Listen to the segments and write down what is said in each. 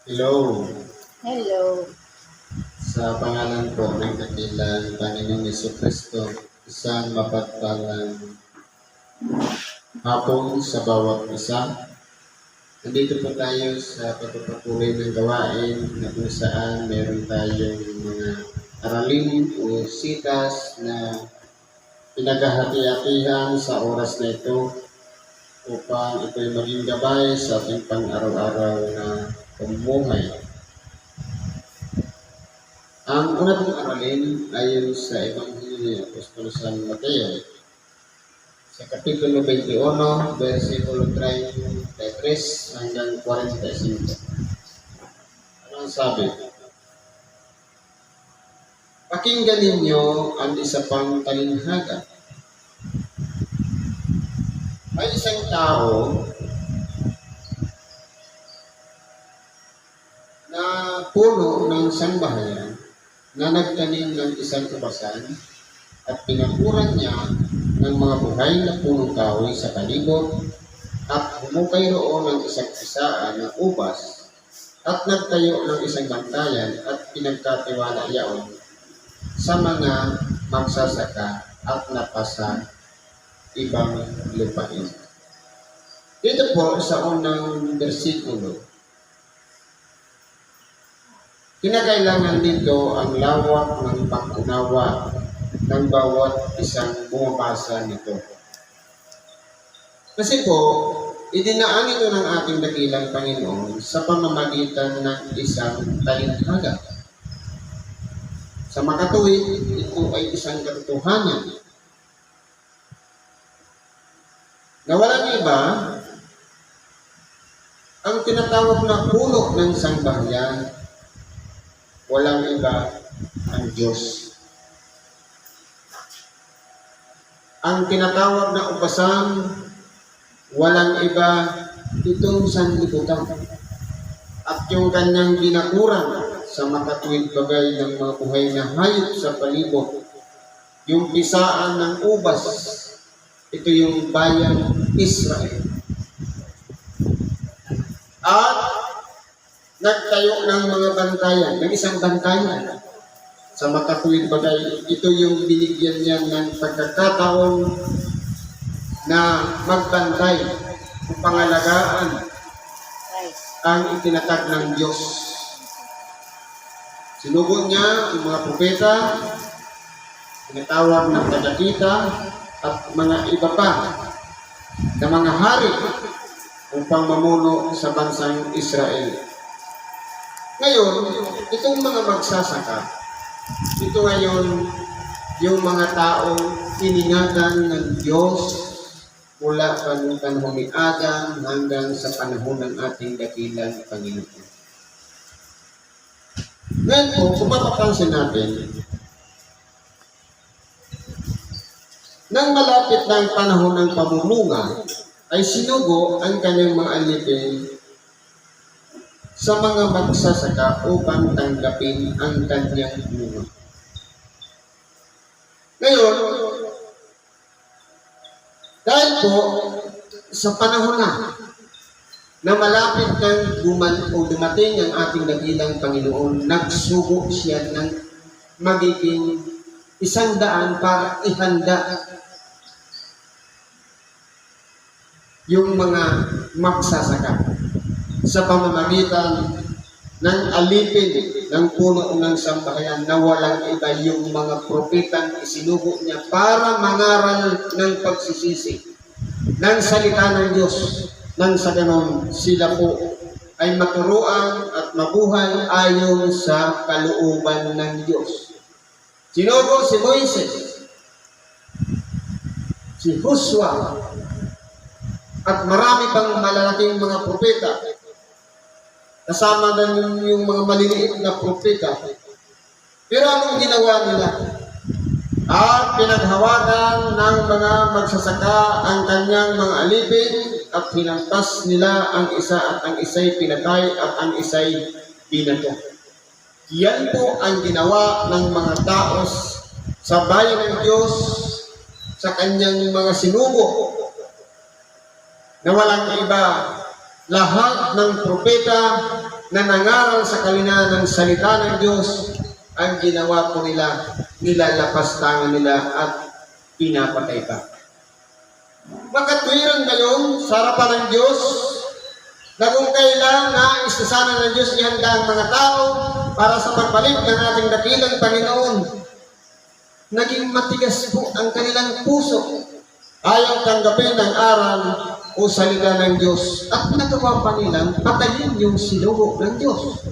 Hello, Hello. sa pangalan po ng dakilang Panginoong Jesucristo, isang mapagpalang hapon sa bawat isa. Nandito po tayo sa pagpapatuloy ng gawain na kung saan meron tayong mga aralin o sitas na pinaghahati-hatihan sa oras na ito upang ito'y maging gabay sa ating pang-araw-araw na pamumuhay. Ang una pong aralin ayon sa Ebanghelyo ni Apostol San Mateo sa Kapitulo 21, versikulo 33 hanggang 45. Ano ang sabi? Pakinggan ninyo ang isa pang talinhaga. May isang tao na puno ng sambahayan na nagtanim ng isang ubasan at pinakuran niya ng mga buhay na punong kahoy sa palibot at humukay roon ng isang isaan ng ubas at nagtayo ng isang bantayan at pinagkatiwala yaon sa mga magsasaka at napasa ibang lupain. Dito po sa unang bersikulo, kinakailangan dito ang lawak ng pag-unawa ng bawat isang bumabasa nito. Kasi po, idinaan ito ng ating dakilang Panginoon sa pamamagitan ng isang talinhaga. Sa makatuwid, ito ay isang katotohanan na walang iba ang tinatawag na puno ng sambahayan. Walang iba ang Diyos. Ang tinatawag na ubasan, walang iba itong sanlibutan. At yung kanyang binakuran sa makatuwid bagay ng mga buhay na hayop sa palibot, yung pisaan ng ubas, ito yung bayang Israel. At nagtayo ng mga bantayan, ng isang bantayan. Sa makatuwid bagay, ito yung binigyan niya ng pagkakataon na magbantay o pangalagaan ang itinatag ng Diyos. Sinugo niya ang mga propeta, tinatawag ng kadakita, at mga iba pa na mga hari upang mamuno sa bansang Israel. Ngayon, itong mga magsasaka, ito ngayon yung mga taong iningatan ng Diyos mula pa ng panahon ni Adam hanggang sa panahon ng ating dakilang Panginoon. Ngayon po, kung mapapansin natin, nang malapit ng panahon ng pamumunga, ay sinugo ang kanyang mga alipin sa mga magsasaka upang tanggapin ang kanyang bunga. Ngayon, dahil po sa panahon na malapit ng dumating ang ating dakilang Panginoon, nagsugo siya ng magiging 100 para ihanda yung mga magsasaka sa pamamagitan ng alipin ng puno ng sambahayan na walang iba yung mga propetang isinugo niya para mangaral ng pagsisisi ng salita ng Diyos. Nang sa ganon, sila po ay maturuan at mabuhay ayon sa kalooban ng Diyos. Sinugo si Moises, si Joshua, at marami pang malalaking mga propeta. Kasama na yung mga maliliit na propeta. Pero anong ginawa nila? At pinaghawakan ng mga magsasaka ang kanyang mga alipin at hinampas nila ang isa at ang isa'y pinatay at ang isa'y binato. Yan po ang ginawa ng mga tao sa bayan ng Diyos sa kanyang mga sinugo na walang iba, lahat ng propeta na nangaral sa kanila ng salita ng Diyos, ang ginawa po nila, nilalapastangan nila at pinapatay pa. Makatwiran ngayon sa harapan ng Diyos na kung kailan nais na sana ng Diyos ihanda ang mga tao para sa pagbalik ng ating dakilang Panginoon. Naging matigas po ang kanilang puso. Ayaw tanggapin ang aral o salita ng Diyos at nagawa pa nilang patayin yung sinugo ng Diyos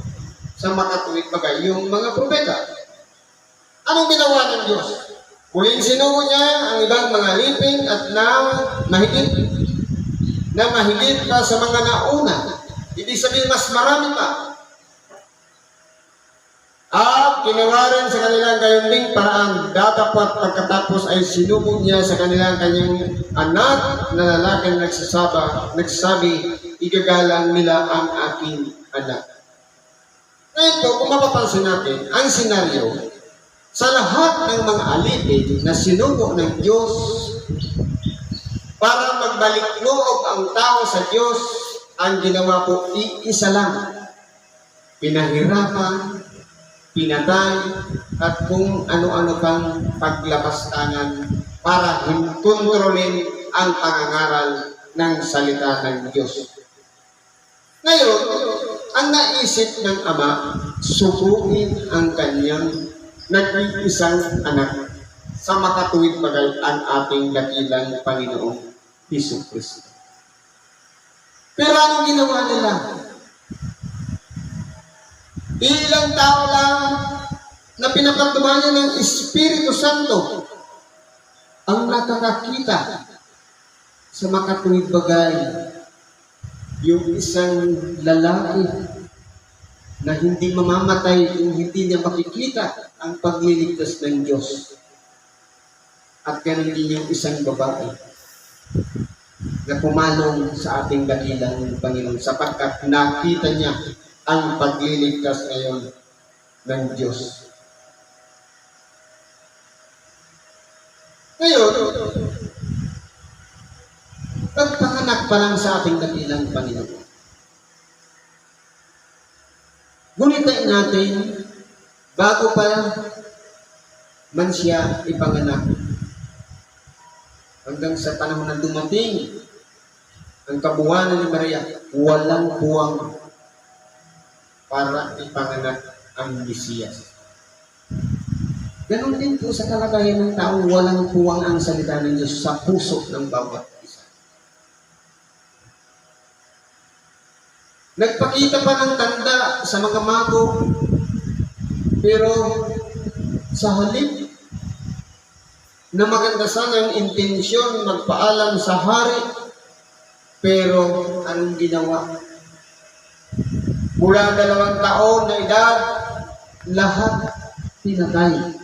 sa makatuwid bagay yung mga propeta. Anong ginawa ng Diyos? Muling sinugo niya ang ibang mga liping at mahigit pa sa mga nauna. Ibig sabihin mas marami pa. At ginawa rin sa kanilang gayon ding paraan. Datapat pagkatapos ay sinugo niya sa kanilang kanyang anak na lalaki na nagsasabi, igagalang nila ang aking anak. Ngayon po, kung mapapansin natin, ang senaryo, sa lahat ng mga alipin na sinugo ng Diyos para magbalik loob ang tao sa Diyos, ang ginawa po iisa lang. Pinahirapan, pinatay, at kung ano-ano pang paglapastangan para kontrolin ang pangangaral ng salita ng Diyos. Ngayon, ang naisip ng Ama, subukin ang kanyang nag-iisang anak sa makatuwid bagay ang ating dakilang Panginoong Jesucristo. Pero anong ginawa nila? Ilang tao lang na pinapatunayan ng Espiritu Santo ang nakakakita sa makatuwid bagay yung isang lalaki na hindi mamamatay kung hindi niya makikita ang pagliligtas ng Diyos. At ganun din yung isang babae na pumalong sa ating dakilang Panginoon sapagkat nakita niya ang pagliligtas ngayon ng Diyos. Ngayon, pagpanganak pa lang sa ating dakilang Panginoon, gunitain natin, bago pa man siya ipanganak, hanggang sa panahon na dumating ang kabuhanan ni Maria, walang puwang para ipanganak ang Mesiyas. Ganon din po sa kalagayan ng tao, walang puwang ang salita ng Diyos sa puso ng bawat isa. Nagpakita pa ng tanda sa mga mago, pero sa halip na maganda sana ang intensyon magpaalam sa hari, pero anong ginawa? Mula 2 taon na edad, lahat pinatay.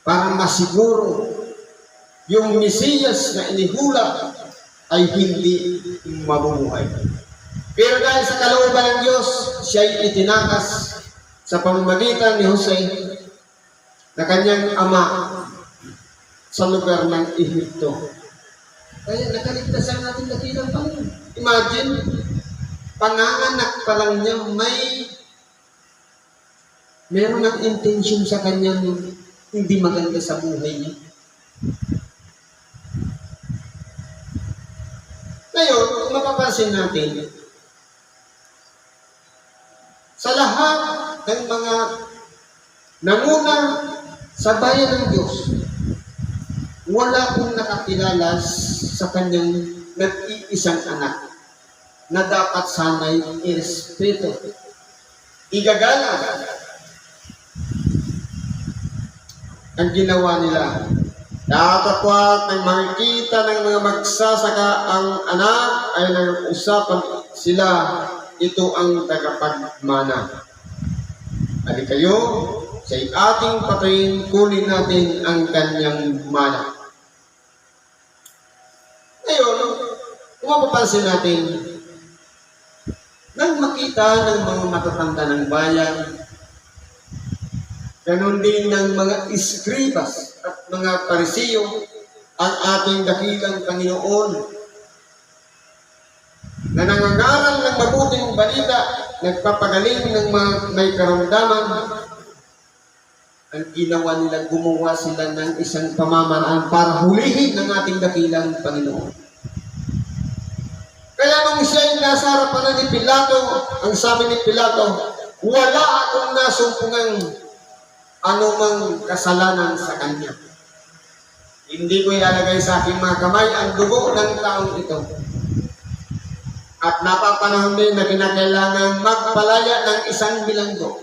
Para masiguro yung Mesiyas na inihula ay hindi mabubuhay. Pero dahil sa kalooban ng Diyos, siya'y itinakas sa pamamagitan ni Jose na kanyang ama sa lugar ng Ehipto. Kaya nakaligtasan natin dakilang Panginoon. Imagine, panganganak pa lang niya, meron ng intention sa kanyang hindi maganda sa buhay niya. Ngayon, kung mapapansin natin, sa lahat ng mga nanguna sa bayan ng Diyos, wala pong nakakilala sa kanyang nag-iisang anak na dapat sana'y irespeto, igagalang. Ang ginawa nila, datapwat ng makikita ng mga magsasaka ang anak ay nag-usapan sila, ito ang tagapagmana. Ali kayo, sa ating patayin, kunin natin ang kanyang mana. Ngayon, kung mapapansin natin, nang makita ng mga matatanda ng bayan, ganon din ng mga iskribas at mga parisiyo ang ating dakilang Panginoon. na nangangaral ng mabuting balita, nagpapagaling ng mga may karamdaman, ang ginawa nila, gumawa sila ng isang pamamaraan para hulihin ng ating dakilang Panginoon. Kaya nung siya'y nasa harapan ni Pilato, ang sabi ni Pilato, wala akong nasumpungang anumang kasalanan sa kanya. Hindi ko ilalagay sa aking mga kamay ang dugo ng taong ito. At napapanahon din na kinakailangan magpalaya ng isang bilanggo.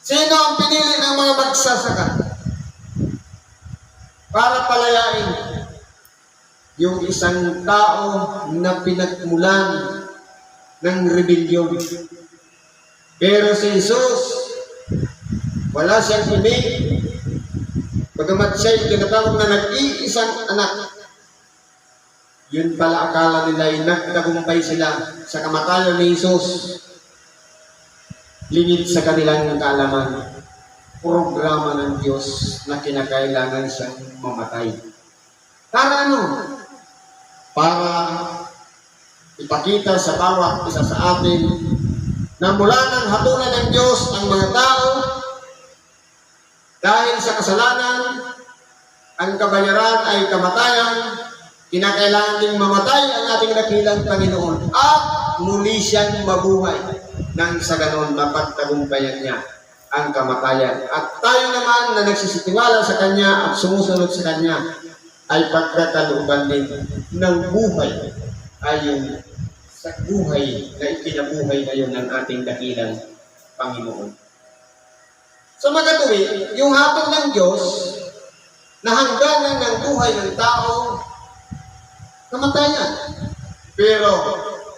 Sino ang pinili ng mga magsasaka para palayain? Yung isang tao na pinagmulan ng rebellion. Pero si Jesus, wala siyang imig. Bagamat siya'y tinatawag na nag-iisang anak. Yun pala akala nila ay nagtagumpay sila sa kamatayan ni Jesus. Lingid sa kanilang kaalaman, programa ng Diyos na kinakailangan siyang mamatay. Para ano? Para ipakita sa bawat isa sa atin na mula ng hatulan ng Diyos ang mga tao dahil sa kasalanan, ang kabayaran ay kamatayan. Kinakailangan ding mamatay ang ating dakilang Panginoon at muli siyang mabuhay nang sa ganon mapagtagumpayan niya ang kamatayan. At tayo naman na nagsisitiwala sa Kanya at sumusunod sa Kanya ay pagkakalooban din ng buhay ayon sa buhay na ikinabuhay ngayon ng ating dakilang Panginoon. Sa magatuwi, yung hatol ng Diyos na hangganan ng buhay ng tao, kamatayan. Pero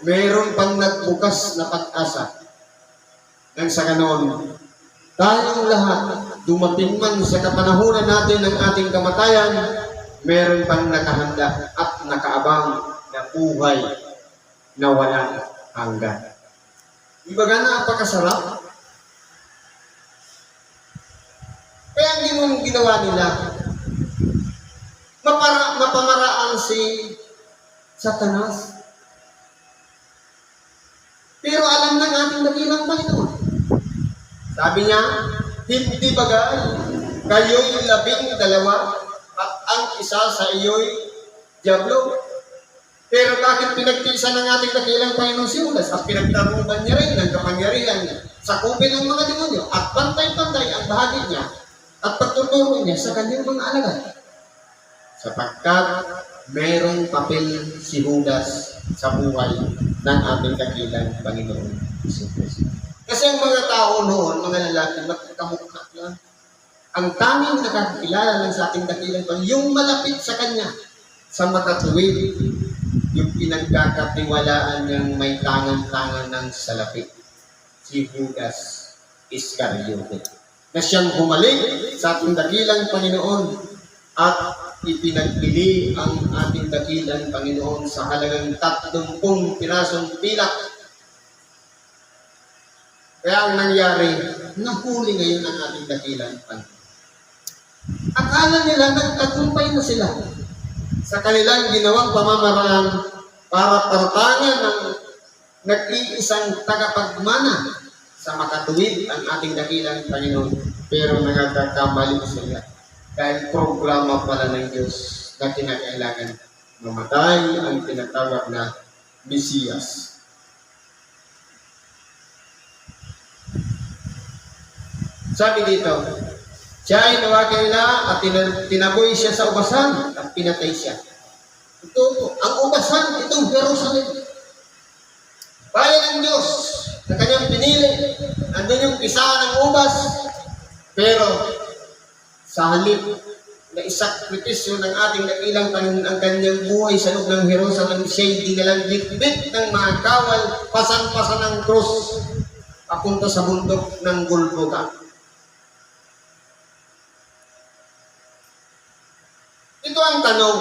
mayroon pang nagbukas na pag-asa. Nang sa ganon, tayong lahat, dumating man sa kapanahunan natin ng ating kamatayan, mayroon pang nakahanda at nakaabang na buhay na walang hanggan. Ibaga na napakasarap. Kaya ang ginawa nila, mapamaraan si Satanas. Pero alam ng ating dakilang Panginoon. Sabi niya, hindi bagay, kayo'y 12 at ang isa sa iyo'y diablo. Pero bakit pinagtiisan ng ating dakilang Panginoon si Judas at pinagtaruban niya rin ng kapangyarihan niya sa kupin ng mga demonyo at pantay-pantay ang bahagi niya at pagtuturo niya sa kanyang mga alagad? Sapagkat mayroong papel si Judas sa buhay ng ating dakilang Panginoon Jesus. Kasi ang mga tao noon, mga lalaki, magkakamukha lang. Ang tanging nakakilala lang sa ating dakilang Panginoon, yung malapit sa Kanya, sa makatuwid, yung pinagkakatiwalaan niyang may tangan-tangan ng salapi, si Judas Iscariote, na siyang humalik sa ating dakilang Panginoon at ipinagbili ang ating dakilang Panginoon sa halagang 30 pirasong pilak. Kaya ang nangyari, nahuli ngayon ang ating dakilang Panginoon. Akala nila nagtagumpay na sila sa kanilang ginawang pamamaraan para partangan ng nag-iisang tagapagmana sa makatuwid ang ating dakilang Panginoon. Pero nagkakamali sila dahil programa pala ng Diyos na kinakailangan mamatay ang tinatawag na Mesiyas. Sabi dito, siya ay nawakil na at tinaboy siya sa ubasan at pinatay siya. Ito, ang ubasan, itong Jerusalem. Bayan ng Diyos na kanyang pinili, andun yung pisa ng ubas, pero sa halip na isakripisyo ng ating dakilang Panginoon ang kanyang buhay sa loob ng Jerusalem, siya'y dinalang bitbit ng mga kawal, pasan-pasan ng krus, papunta sa bundok ng Golgotha. Ito ang tanong,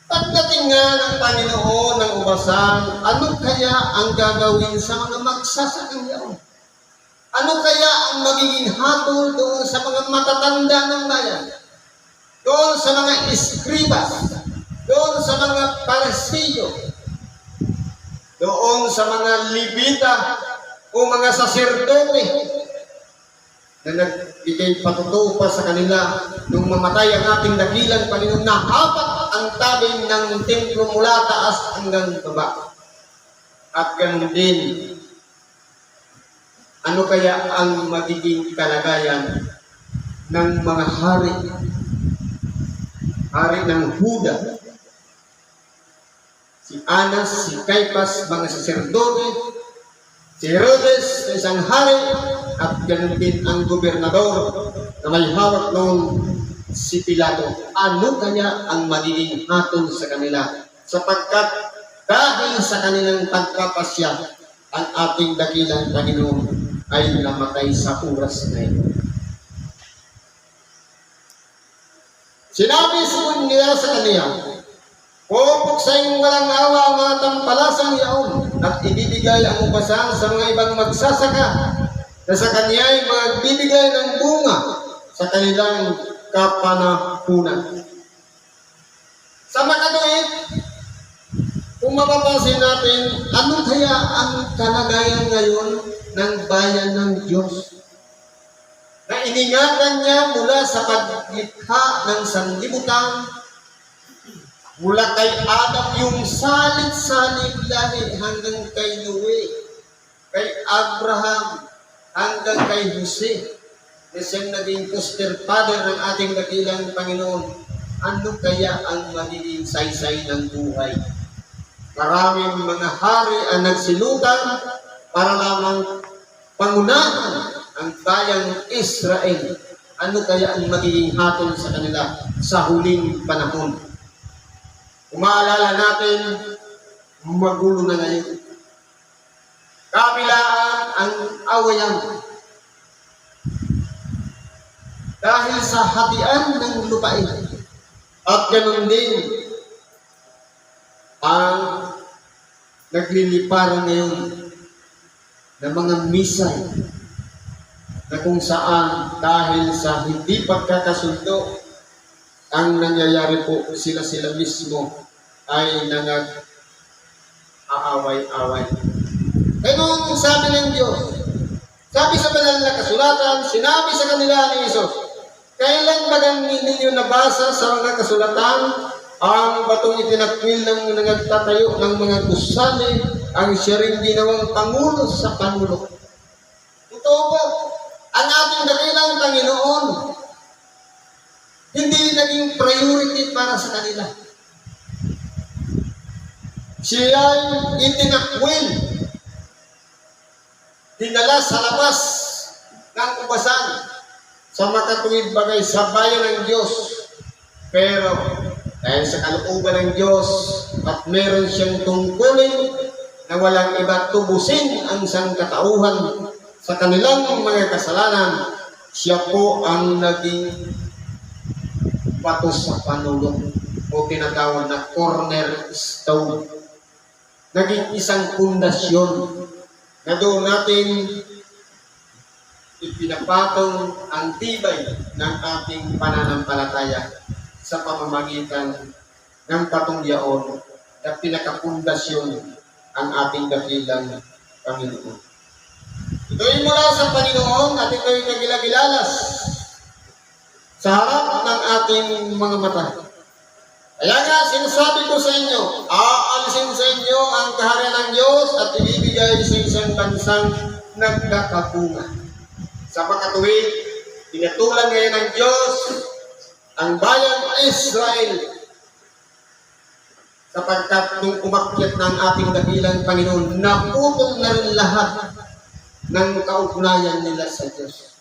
pagdating nga ng Panginoon ng ubasan, ano kaya ang gagawin sa mga magsasakang yaon? Ano kaya ang magiging hatol doon sa mga matatanda ng bayan? Doon sa mga eskribas, doon sa mga parasiyo, doon sa mga Libita o mga saserdote na nagbigay patutuo pa sa kanila nung mamatay ang ating dakilang Panginoon na hapat ang tabing ng templo mula taas hanggang baba. At ganun din, ano kaya ang magiging kalagayan ng mga hari ng Huda? Si Anas, si Caiphas, mga saserdote, si Herodes na isang hari, at ganun din ang gobernador na may hawak noon, si Pilato. Ano kaya ang magiging hatol sa kanila? Sapagkat dahil sa kanilang pagkapasya, ang ating dakilang Panginoon ay namatay sa oras na ito. Sinabi niya sa kaniya, pupuksain walang awa ang mga tampalasang yaon at ibibigay ang upasan sa mga ibang magsasaka na sa kanya ay magbibigay ng bunga sa kanilang kapanahunan. Sa makatuwid, kung mapapansin natin, ano kaya ang kalagayan ngayon ng bayan ng Diyos? Na iningatan niya mula sa paglikha ng sanlibutan, mula kay Adam yung salit-salit lahi hanggang kay Noe, kay Abraham, hanggang kay Jose, na siyang naging foster father ng ating dakilang Panginoon. Ano kaya ang magiging saysay ng buhay? Maraming mga hari ang nagsilutan para lamang pangunahan ang bayang Israel. Ano kaya ang magiging hatol sa kanila sa huling panahon? Kung maalala natin, magulo na ngayon. Kabilaan ang awayan. Dahil sa hatian ng lupain. At ganun din ang nagliliparan ngayon ng mga misay na kung saan dahil sa hindi pagkakasundo ang nangyayari po, sila mismo ay nag-aaway-away. Ganun ang sabi ng Diyos. Sabi sa banal na kasulatan, sinabi sa kanila ni Isos, kailan bagang ninyo nabasa sa mga kasulatan ang batong itinakwil ng nagtatayo ng mga gusali ang siya rin ginawang pangulo sa panulo? Ito po, ang ating dakilang Panginoon, hindi naging priority para sa kanila. Siya ay itinakwil, dinala sa labas ng ubasan sa makatuwid bagay sa bayan ng Diyos. Pero dahil sa kalooban ng Diyos at meron siyang tungkulin na walang iba tubusin ang sangkatauhan sa kanilang mga kasalanan, siya po ang naging patos sa panulong o tinatawag na cornerstone. Naging isang pundasyon na doon natin ipinapatong ang tibay ng ating pananampalataya sa pamamagitan ng patong yaon na pinakapundasyon ang ating dakilang Panginoon. Ito'y mula sa Panginoon at ito'y nagilagilalas sa harap ng ating mga mata. Kaya nga, sinasabi ko sa inyo, aalisin sa inyo ang kaharian ng Diyos at ibibigay sa isang bansang nagkakabunga. Sa makatuwid, pinatulan ngayon ng Diyos ang bayang Israel sapagkat nung umakyat ng ating dakilang Panginoon, naputol na rin lahat ng kaugnayan nila sa Diyos.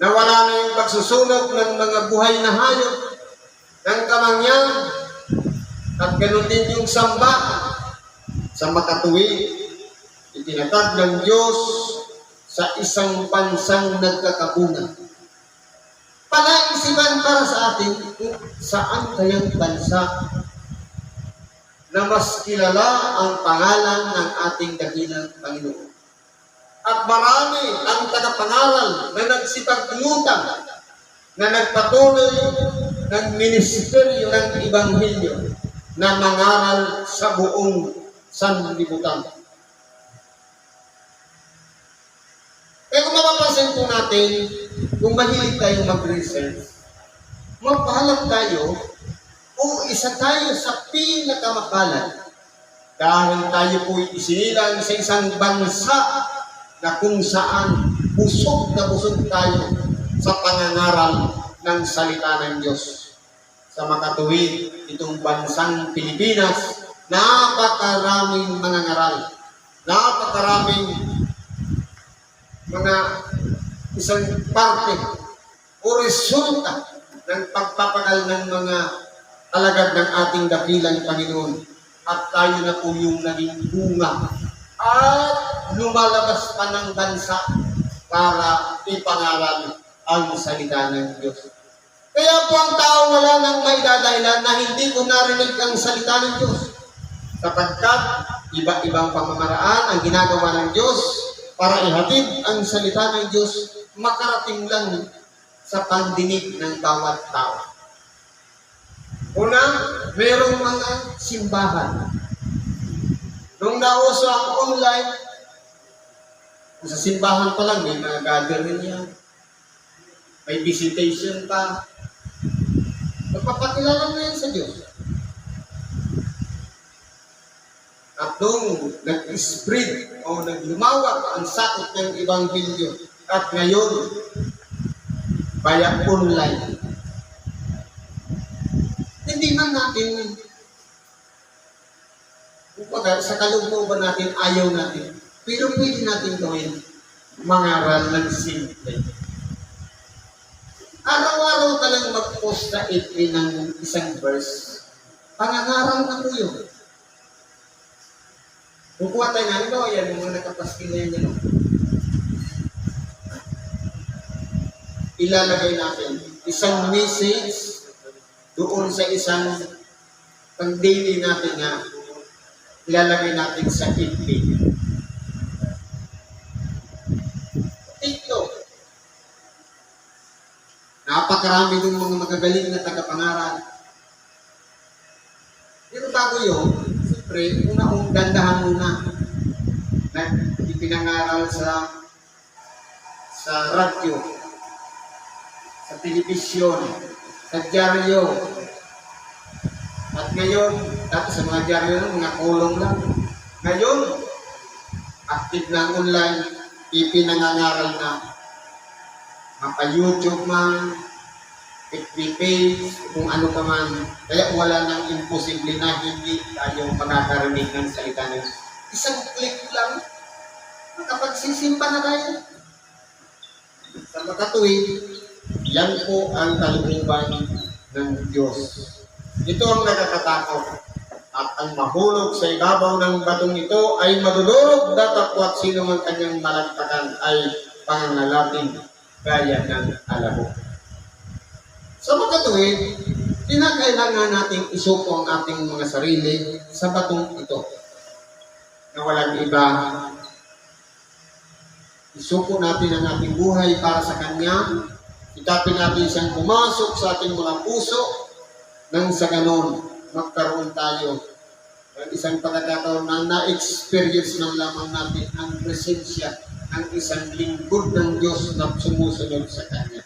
Nawala na yung pagsusunog ng mga buhay na hayop, ng kamangyan, at ganoon din yung sambahan. Sa makatuwid, itinatag ng Diyos sa isang bansang nagkakabunga. Palaisipan para sa atin kung saan kayang bansa na mas kilala ang pangalan ng ating dakilang Panginoon. At marami ang tagapangaral na nagsipaglutan na nagpatuloy ng ministeryo ng Ebanghelyo na mangaral sa buong sanlibutan. Kaya kung mapapansin po natin, kung mahilig tayong mag-research, magpahalang tayo o isa tayo sa pinakamapalad dahil tayo po'y isinilang sa isang bansa na kung saan busog na busog tayo sa pangangaral ng salita ng Diyos. Sa makatuwid, itong bansang Pilipinas, napakaraming mga ngaral, napakaraming mga isang parte o resulta ng pagpapagal ng mga alagad ng ating dakilang Panginoon. At tayo na po yung naging bunga at lumalabas pa ng bansa para ipangaral ang salita ng Diyos. Kaya po ang tao wala nang may dadahilan na hindi ko narinig ang salita ng Diyos. Sapagkat iba-ibang pamamaraan ang ginagawa ng Diyos para ihatid ang salita ng Diyos makarating lang sa pandinig ng bawat tao. Una, merong mga simbahan. Nung nauso ang online, sa simbahan pa lang, may mga gathering yan. May visitation pa. Magpapakilala mo yan sa Diyos. At nung nag-spread o naglumawak ang sakot ng Ebanghelyo, at ngayon, via online, hindi man natin, kumbaga, sa kalooban natin, ayaw natin. Pero pwede natin gawin mangaral ng simple. Araw-araw ka lang mag-post na entry ng isang verse. Pangangaral na po yun. Kukuha tayo nga, ito, yan, yung mga nakapaskil na yan, ilalagay natin isang message doon sa isang pang-daily natin na ilalagay natin sa FB. TikTok. Napakarami ng mga magagaling na tagapangaral. Pero bago yun, siyempre, una-ung gandahan muna na ipinangaral sa radyo, sa telebisyon, sa dyaryo. At ngayon, dati sa mga dyaryo, mga kulong lang. Ngayon, active na online, ipinangangaral na. Mapa-YouTube man, FB page, kung ano pa man. Kaya wala nang imposible na hindi tayo makakarinig ng salita ng isang click lang, makapagsisimba na tayo. Sa makatuwid, yan po ang kalooban ng Diyos. Ito ang nakakatakot. At ang mahulog sa ibabaw ng batong ito ay madudurog, datapwat sino man kanyang malagpakan ay pangangalating gaya ng alabok. Sa makatuwid, kinakailangan nating isuko ang ating mga sarili sa batong ito. Na walang iba, isuko natin ang ating buhay para sa Kanya. Itapin natin siyang pumasok sa ating mga puso nang sa ganon magkaroon tayo ng isang pagkakataon na na-experience ng lamang natin ang presensya ng isang lingkod ng Diyos na sumusunod sa Kanya.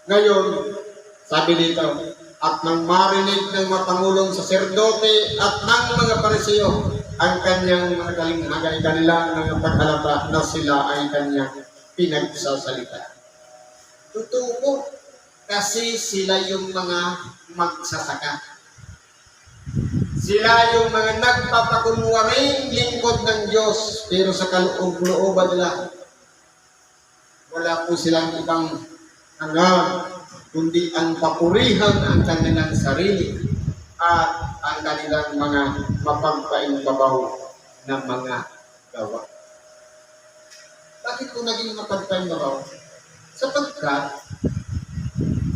Ngayon, sabi dito, at nang marinig ng mga pangulong saserdote at ng mga pariseo ang kanyang mga kalinghagay kanila ng paghalata na sila ay kanyang pinagsasalita. Totoo po, kasi sila yung mga magsasaka. Sila yung mga nagpapakunwaring lingkod ng Diyos, pero sa kaloob-looban nila, wala po silang ibang hangad, kundi ang papurihan ang kanilang sarili at ang kanilang mga mapagpaimbabaw na mga gawa. Bakit po naging mapagpaimbabaw? Sapagkat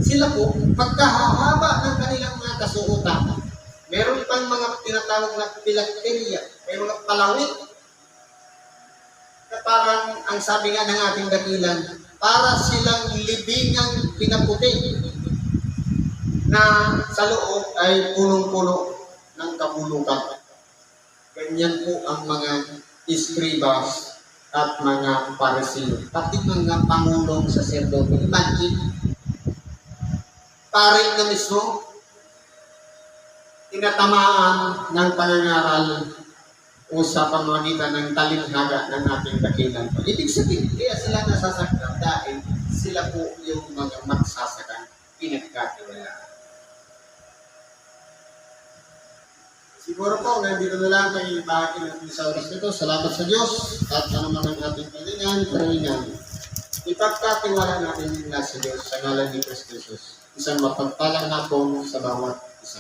sila po, pagkahahaba ng kanilang mga kasuotan, meron pang mga tinatawag na pilakterya, may mga palawit, na parang ang sabi nga ng ating dakilan, para silang libingang pinaputi na sa loob ay punong-puno ng kabulukan. Ganyan po ang mga iskribas at mga pariseo, pati mga pangulong saserdote. Imagine, pare na mismo, tinatamaan ng pangangaral o sa pamamagitan ng talinhaga ng ating dakilan. Ibig sabihin, kaya sila nasasaktan dahil sila po yung mga magsasakang pinagkatiwalaan. Siguro po, nandito na lang kayo ibahagi natin sa oras nito. Salamat sa Diyos at ano man ang ating kalingan. Ipagkatiwala natin yung nasa Diyos sa ngalan ni Kristo Jesus. Isang mapagpalang hapon sa bawat isa.